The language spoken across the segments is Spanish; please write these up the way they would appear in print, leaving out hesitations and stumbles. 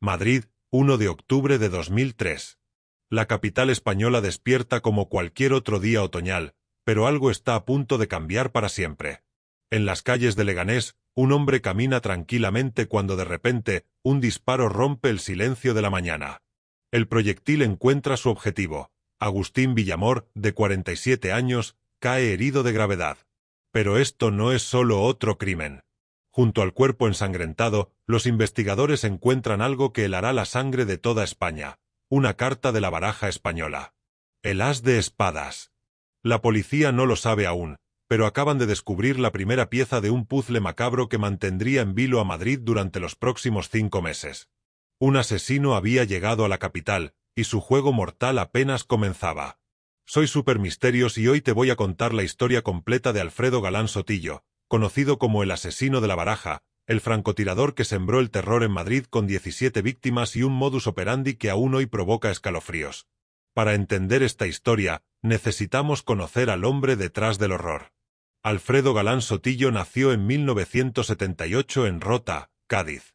Madrid, 1 de octubre de 2003. La capital española despierta como cualquier otro día otoñal, pero algo está a punto de cambiar para siempre. En las calles de Leganés, un hombre camina tranquilamente cuando de repente, un disparo rompe el silencio de la mañana. El proyectil encuentra su objetivo. Agustín Villamor, de 47 años, cae herido de gravedad. Pero esto no es solo otro crimen. Junto al cuerpo ensangrentado, los investigadores encuentran algo que helará la sangre de toda España: una carta de la baraja española. El as de espadas. La policía no lo sabe aún, pero acaban de descubrir la primera pieza de un puzzle macabro que mantendría en vilo a Madrid durante los próximos 5 meses. Un asesino había llegado a la capital, y su juego mortal apenas comenzaba. Soy Supermisterios y hoy te voy a contar la historia completa de Alfredo Galán Sotillo, conocido como el asesino de la baraja, el francotirador que sembró el terror en Madrid con 17 víctimas y un modus operandi que aún hoy provoca escalofríos. Para entender esta historia, necesitamos conocer al hombre detrás del horror. Alfredo Galán Sotillo nació en 1978 en Rota, Cádiz.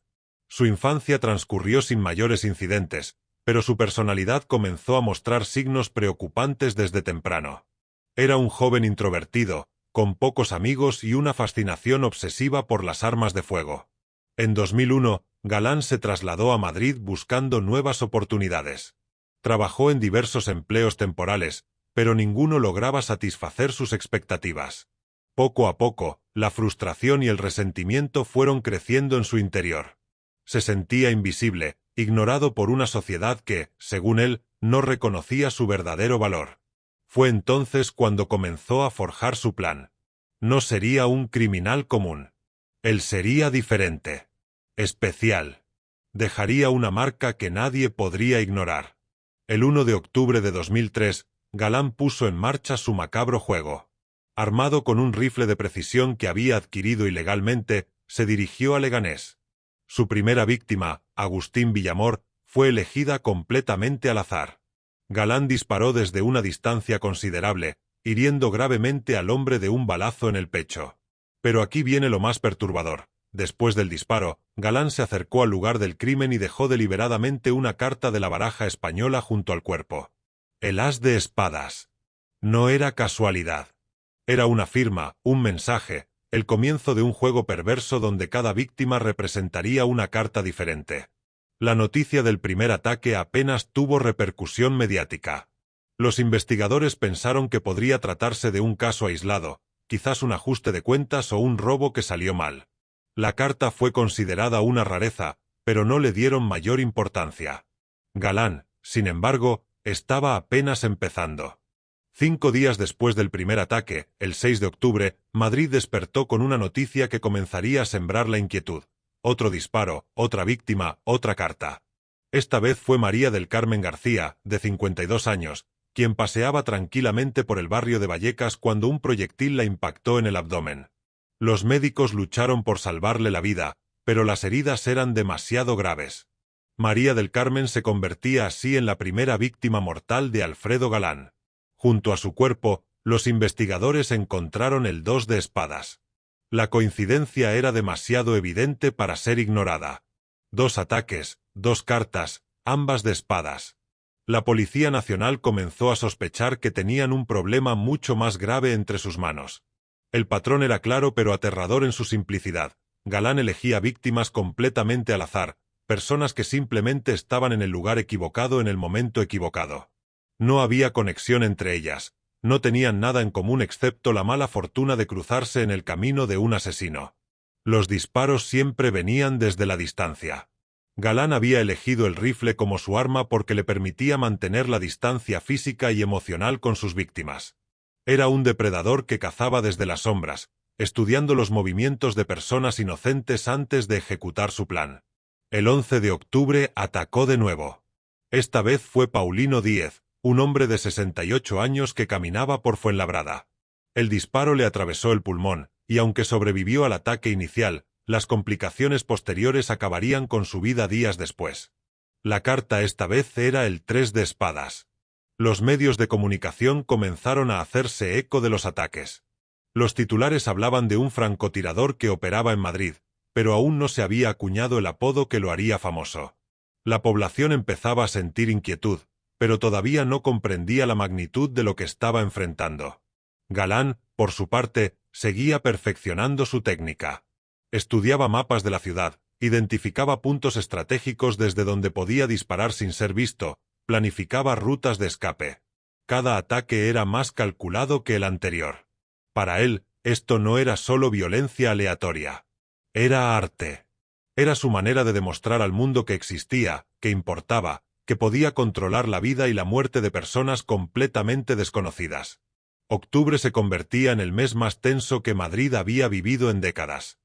Su infancia transcurrió sin mayores incidentes, pero su personalidad comenzó a mostrar signos preocupantes desde temprano. Era un joven introvertido, con pocos amigos y una fascinación obsesiva por las armas de fuego. En 2001, Galán se trasladó a Madrid buscando nuevas oportunidades. Trabajó en diversos empleos temporales, pero ninguno lograba satisfacer sus expectativas. Poco a poco, la frustración y el resentimiento fueron creciendo en su interior. Se sentía invisible, ignorado por una sociedad que, según él, no reconocía su verdadero valor. Fue entonces cuando comenzó a forjar su plan. No sería un criminal común. Él sería diferente. Especial. Dejaría una marca que nadie podría ignorar. El 1 de octubre de 2003, Galán puso en marcha su macabro juego. Armado con un rifle de precisión que había adquirido ilegalmente, se dirigió a Leganés. Su primera víctima, Agustín Villamor, fue elegida completamente al azar. Galán disparó desde una distancia considerable, hiriendo gravemente al hombre de un balazo en el pecho. Pero aquí viene lo más perturbador. Después del disparo, Galán se acercó al lugar del crimen y dejó deliberadamente una carta de la baraja española junto al cuerpo. El as de espadas. No era casualidad. Era una firma, un mensaje, el comienzo de un juego perverso donde cada víctima representaría una carta diferente. La noticia del primer ataque apenas tuvo repercusión mediática. Los investigadores pensaron que podría tratarse de un caso aislado, quizás un ajuste de cuentas o un robo que salió mal. La carta fue considerada una rareza, pero no le dieron mayor importancia. Galán, sin embargo, estaba apenas empezando. 5 días después del primer ataque, el 6 de octubre, Madrid despertó con una noticia que comenzaría a sembrar la inquietud. Otro disparo, otra víctima, otra carta. Esta vez fue María del Carmen García, de 52 años, quien paseaba tranquilamente por el barrio de Vallecas cuando un proyectil la impactó en el abdomen. Los médicos lucharon por salvarle la vida, pero las heridas eran demasiado graves. María del Carmen se convertía así en la primera víctima mortal de Alfredo Galán. Junto a su cuerpo, los investigadores encontraron el 2 de espadas. La coincidencia era demasiado evidente para ser ignorada. 2 ataques, 2 cartas, ambas de espadas. La Policía Nacional comenzó a sospechar que tenían un problema mucho más grave entre sus manos. El patrón era claro pero aterrador en su simplicidad. Galán elegía víctimas completamente al azar, personas que simplemente estaban en el lugar equivocado en el momento equivocado. No había conexión entre ellas. No tenían nada en común excepto la mala fortuna de cruzarse en el camino de un asesino. Los disparos siempre venían desde la distancia. Galán había elegido el rifle como su arma porque le permitía mantener la distancia física y emocional con sus víctimas. Era un depredador que cazaba desde las sombras, estudiando los movimientos de personas inocentes antes de ejecutar su plan. El 11 de octubre atacó de nuevo. Esta vez fue Paulino Díez, un hombre de 68 años que caminaba por Fuenlabrada. El disparo le atravesó el pulmón, y aunque sobrevivió al ataque inicial, las complicaciones posteriores acabarían con su vida días después. La carta esta vez era el 3 de espadas. Los medios de comunicación comenzaron a hacerse eco de los ataques. Los titulares hablaban de un francotirador que operaba en Madrid, pero aún no se había acuñado el apodo que lo haría famoso. La población empezaba a sentir inquietud, pero todavía no comprendía la magnitud de lo que estaba enfrentando. Galán, por su parte, seguía perfeccionando su técnica. Estudiaba mapas de la ciudad, identificaba puntos estratégicos desde donde podía disparar sin ser visto, planificaba rutas de escape. Cada ataque era más calculado que el anterior. Para él, esto no era solo violencia aleatoria. Era arte. Era su manera de demostrar al mundo que existía, que importaba, que podía controlar la vida y la muerte de personas completamente desconocidas. Octubre se convertía en el mes más tenso que Madrid había vivido en décadas.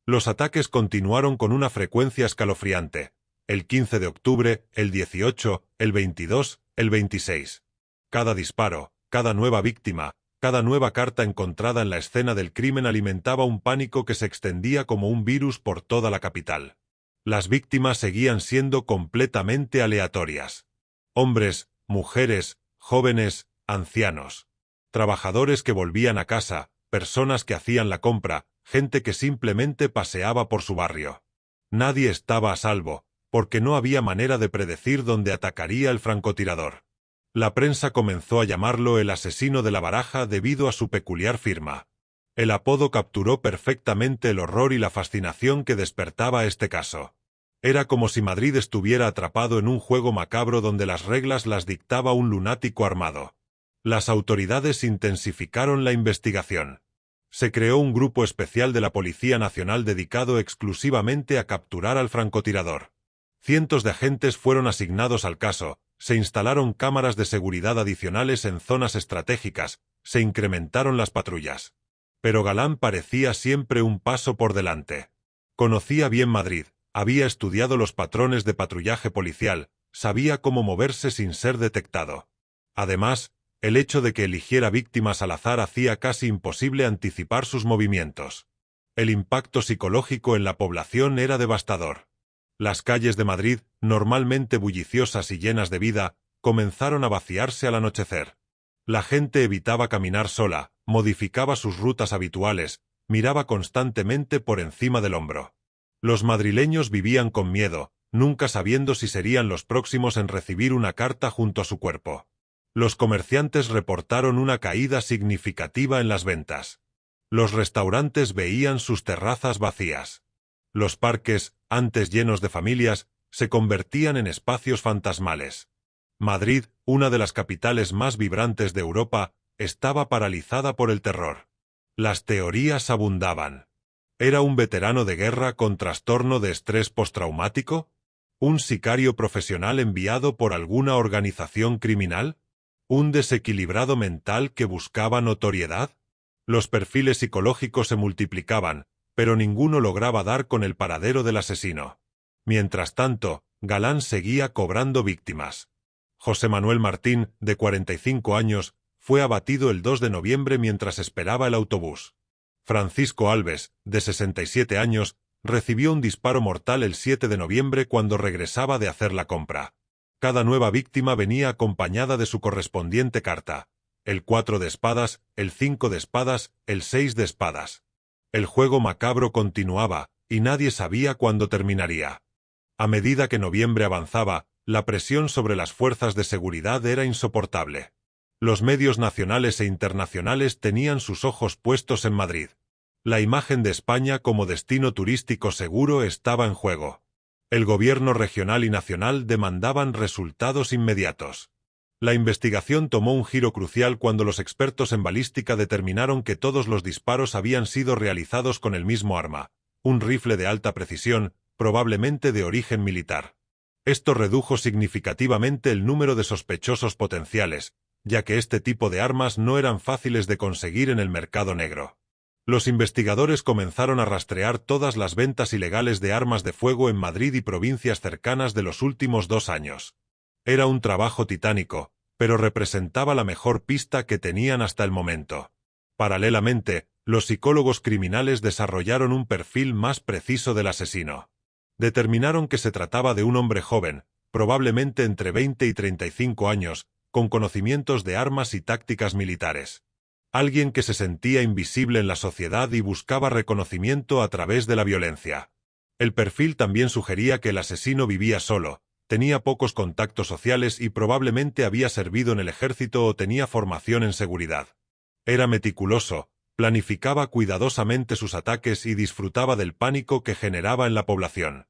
Los ataques continuaron con una frecuencia escalofriante. El 15 de octubre, el 18, el 22, el 26. Cada disparo, cada nueva víctima, cada nueva carta encontrada en la escena del crimen alimentaba un pánico que se extendía como un virus por toda la capital. Las víctimas seguían siendo completamente aleatorias. Hombres, mujeres, jóvenes, ancianos. Trabajadores que volvían a casa, personas que hacían la compra, gente que simplemente paseaba por su barrio. Nadie estaba a salvo, porque no había manera de predecir dónde atacaría el francotirador. La prensa comenzó a llamarlo el asesino de la baraja debido a su peculiar firma. El apodo capturó perfectamente el horror y la fascinación que despertaba este caso. Era como si Madrid estuviera atrapado en un juego macabro donde las reglas las dictaba un lunático armado. Las autoridades intensificaron la investigación. Se creó un grupo especial de la Policía Nacional dedicado exclusivamente a capturar al francotirador. Cientos de agentes fueron asignados al caso, se instalaron cámaras de seguridad adicionales en zonas estratégicas, se incrementaron las patrullas. Pero Galán parecía siempre un paso por delante. Conocía bien Madrid, había estudiado los patrones de patrullaje policial, sabía cómo moverse sin ser detectado. Además, el hecho de que eligiera víctimas al azar hacía casi imposible anticipar sus movimientos. El impacto psicológico en la población era devastador. Las calles de Madrid, normalmente bulliciosas y llenas de vida, comenzaron a vaciarse al anochecer. La gente evitaba caminar sola, modificaba sus rutas habituales, miraba constantemente por encima del hombro. Los madrileños vivían con miedo, nunca sabiendo si serían los próximos en recibir una carta junto a su cuerpo. Los comerciantes reportaron una caída significativa en las ventas. Los restaurantes veían sus terrazas vacías. Los parques, antes llenos de familias, se convertían en espacios fantasmales. Madrid, una de las capitales más vibrantes de Europa, estaba paralizada por el terror. Las teorías abundaban. ¿Era un veterano de guerra con trastorno de estrés postraumático? ¿Un sicario profesional enviado por alguna organización criminal? ¿Un desequilibrado mental que buscaba notoriedad? Los perfiles psicológicos se multiplicaban, pero ninguno lograba dar con el paradero del asesino. Mientras tanto, Galán seguía cobrando víctimas. José Manuel Martín, de 45 años, fue abatido el 2 de noviembre mientras esperaba el autobús. Francisco Alves, de 67 años, recibió un disparo mortal el 7 de noviembre cuando regresaba de hacer la compra. Cada nueva víctima venía acompañada de su correspondiente carta. El 4 de espadas, el 5 de espadas, el 6 de espadas. El juego macabro continuaba, y nadie sabía cuándo terminaría. A medida que noviembre avanzaba, la presión sobre las fuerzas de seguridad era insoportable. Los medios nacionales e internacionales tenían sus ojos puestos en Madrid. La imagen de España como destino turístico seguro estaba en juego. El gobierno regional y nacional demandaban resultados inmediatos. La investigación tomó un giro crucial cuando los expertos en balística determinaron que todos los disparos habían sido realizados con el mismo arma, un rifle de alta precisión, probablemente de origen militar. Esto redujo significativamente el número de sospechosos potenciales, ya que este tipo de armas no eran fáciles de conseguir en el mercado negro. Los investigadores comenzaron a rastrear todas las ventas ilegales de armas de fuego en Madrid y provincias cercanas de los últimos 2 años. Era un trabajo titánico, pero representaba la mejor pista que tenían hasta el momento. Paralelamente, los psicólogos criminales desarrollaron un perfil más preciso del asesino. Determinaron que se trataba de un hombre joven, probablemente entre 20 y 35 años, con conocimientos de armas y tácticas militares. Alguien que se sentía invisible en la sociedad y buscaba reconocimiento a través de la violencia. El perfil también sugería que el asesino vivía solo, tenía pocos contactos sociales y probablemente había servido en el ejército o tenía formación en seguridad. Era meticuloso, planificaba cuidadosamente sus ataques y disfrutaba del pánico que generaba en la población.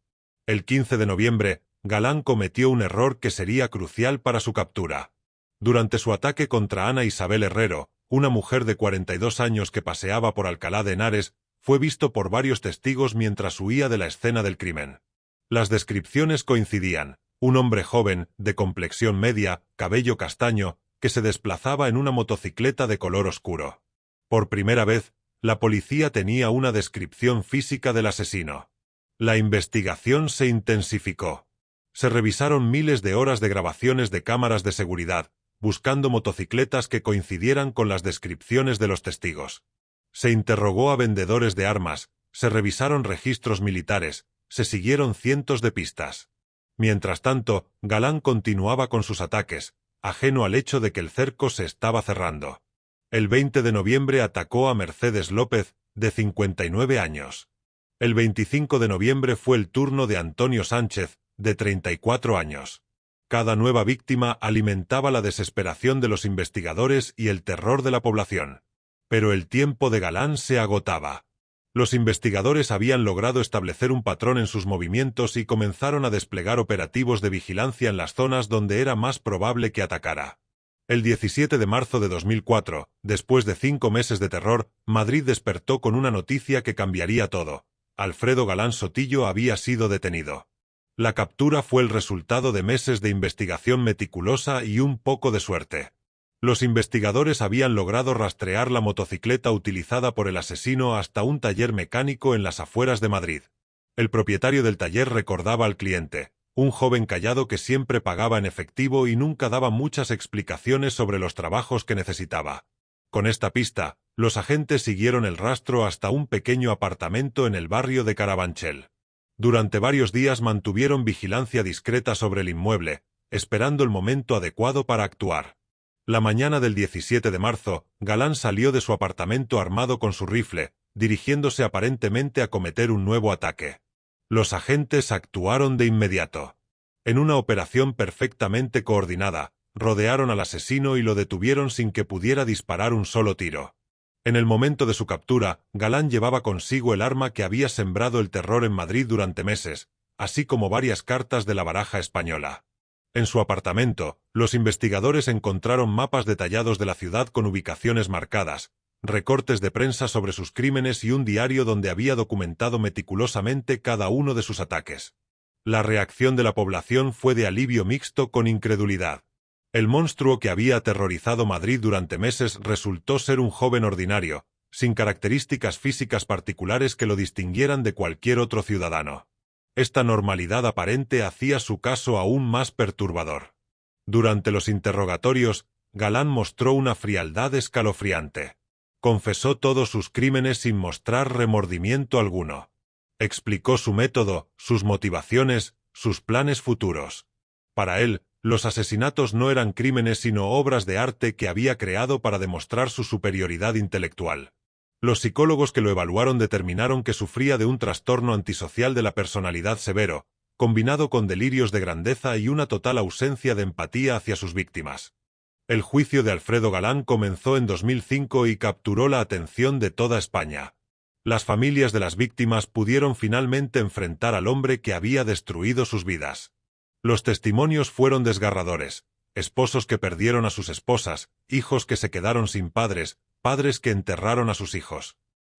El 15 de noviembre, Galán cometió un error que sería crucial para su captura. Durante su ataque contra Ana Isabel Herrero, una mujer de 42 años que paseaba por Alcalá de Henares, fue visto por varios testigos mientras huía de la escena del crimen. Las descripciones coincidían: un hombre joven, de complexión media, cabello castaño, que se desplazaba en una motocicleta de color oscuro. Por primera vez, la policía tenía una descripción física del asesino. La investigación se intensificó. Se revisaron miles de horas de grabaciones de cámaras de seguridad, buscando motocicletas que coincidieran con las descripciones de los testigos. Se interrogó a vendedores de armas, se revisaron registros militares, se siguieron cientos de pistas. Mientras tanto, Galán continuaba con sus ataques, ajeno al hecho de que el cerco se estaba cerrando. El 20 de noviembre atacó a Mercedes López, de 59 años. El 25 de noviembre fue el turno de Antonio Sánchez, de 34 años. Cada nueva víctima alimentaba la desesperación de los investigadores y el terror de la población. Pero el tiempo de Galán se agotaba. Los investigadores habían logrado establecer un patrón en sus movimientos y comenzaron a desplegar operativos de vigilancia en las zonas donde era más probable que atacara. El 17 de marzo de 2004, después de 5 meses de terror, Madrid despertó con una noticia que cambiaría todo. Alfredo Galán Sotillo había sido detenido. La captura fue el resultado de meses de investigación meticulosa y un poco de suerte. Los investigadores habían logrado rastrear la motocicleta utilizada por el asesino hasta un taller mecánico en las afueras de Madrid. El propietario del taller recordaba al cliente, un joven callado que siempre pagaba en efectivo y nunca daba muchas explicaciones sobre los trabajos que necesitaba. Con esta pista, los agentes siguieron el rastro hasta un pequeño apartamento en el barrio de Carabanchel. Durante varios días mantuvieron vigilancia discreta sobre el inmueble, esperando el momento adecuado para actuar. La mañana del 17 de marzo, Galán salió de su apartamento armado con su rifle, dirigiéndose aparentemente a cometer un nuevo ataque. Los agentes actuaron de inmediato. En una operación perfectamente coordinada, rodearon al asesino y lo detuvieron sin que pudiera disparar un solo tiro. En el momento de su captura, Galán llevaba consigo el arma que había sembrado el terror en Madrid durante meses, así como varias cartas de la baraja española. En su apartamento, los investigadores encontraron mapas detallados de la ciudad con ubicaciones marcadas, recortes de prensa sobre sus crímenes y un diario donde había documentado meticulosamente cada uno de sus ataques. La reacción de la población fue de alivio mixto con incredulidad. El monstruo que había aterrorizado Madrid durante meses resultó ser un joven ordinario, sin características físicas particulares que lo distinguieran de cualquier otro ciudadano. Esta normalidad aparente hacía su caso aún más perturbador. Durante los interrogatorios, Galán mostró una frialdad escalofriante. Confesó todos sus crímenes sin mostrar remordimiento alguno. Explicó su método, sus motivaciones, sus planes futuros. Para él, los asesinatos no eran crímenes sino obras de arte que había creado para demostrar su superioridad intelectual. Los psicólogos que lo evaluaron determinaron que sufría de un trastorno antisocial de la personalidad severo, combinado con delirios de grandeza y una total ausencia de empatía hacia sus víctimas. El juicio de Alfredo Galán comenzó en 2005 y capturó la atención de toda España. Las familias de las víctimas pudieron finalmente enfrentar al hombre que había destruido sus vidas. Los testimonios fueron desgarradores: esposos que perdieron a sus esposas, hijos que se quedaron sin padres, padres que enterraron a sus hijos.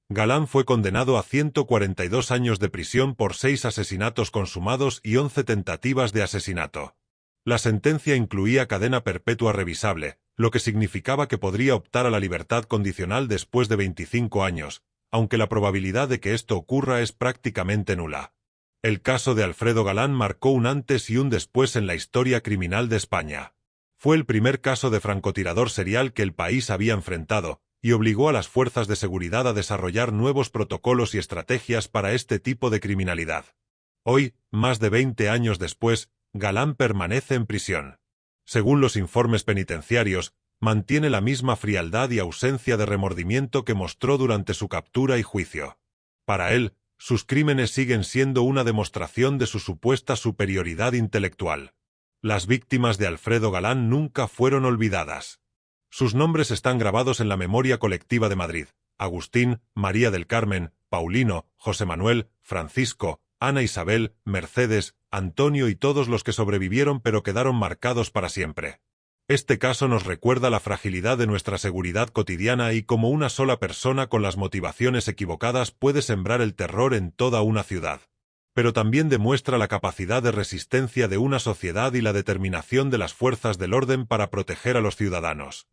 Galán fue condenado a 142 años de prisión por 6 asesinatos consumados y 11 tentativas de asesinato. La sentencia incluía cadena perpetua revisable, lo que significaba que podría optar a la libertad condicional después de 25 años, aunque la probabilidad de que esto ocurra es prácticamente nula. El caso de Alfredo Galán marcó un antes y un después en la historia criminal de España. Fue el primer caso de francotirador serial que el país había enfrentado, y obligó a las fuerzas de seguridad a desarrollar nuevos protocolos y estrategias para este tipo de criminalidad. Hoy, más de 20 años después, Galán permanece en prisión. Según los informes penitenciarios, mantiene la misma frialdad y ausencia de remordimiento que mostró durante su captura y juicio. Para él, Sus crímenes siguen siendo una demostración de su supuesta superioridad intelectual. Las víctimas de Alfredo Galán nunca fueron olvidadas. Sus nombres están grabados en la memoria colectiva de Madrid. Agustín, María del Carmen, Paulino, José Manuel, Francisco, Ana Isabel, Mercedes, Antonio y todos los que sobrevivieron pero quedaron marcados para siempre. Este caso nos recuerda la fragilidad de nuestra seguridad cotidiana y cómo una sola persona con las motivaciones equivocadas puede sembrar el terror en toda una ciudad. Pero también demuestra la capacidad de resistencia de una sociedad y la determinación de las fuerzas del orden para proteger a los ciudadanos.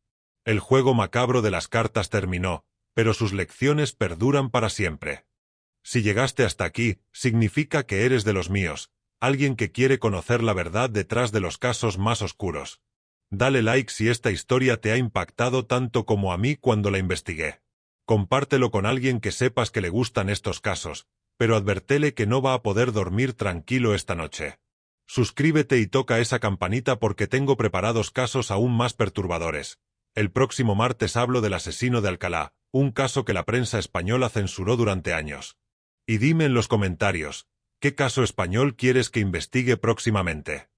El juego macabro de las cartas terminó, pero sus lecciones perduran para siempre. Si llegaste hasta aquí, significa que eres de los míos, alguien que quiere conocer la verdad detrás de los casos más oscuros. Dale like si esta historia te ha impactado tanto como a mí cuando la investigué. Compártelo con alguien que sepas que le gustan estos casos, pero advértele que no va a poder dormir tranquilo esta noche. Suscríbete y toca esa campanita porque tengo preparados casos aún más perturbadores. El próximo martes hablo del asesino de Alcalá, un caso que la prensa española censuró durante años. Y dime en los comentarios, ¿qué caso español quieres que investigue próximamente?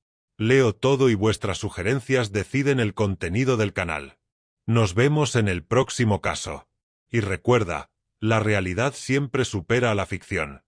Leo todo y vuestras sugerencias deciden el contenido del canal. Nos vemos en el próximo caso. Y recuerda, la realidad siempre supera a la ficción.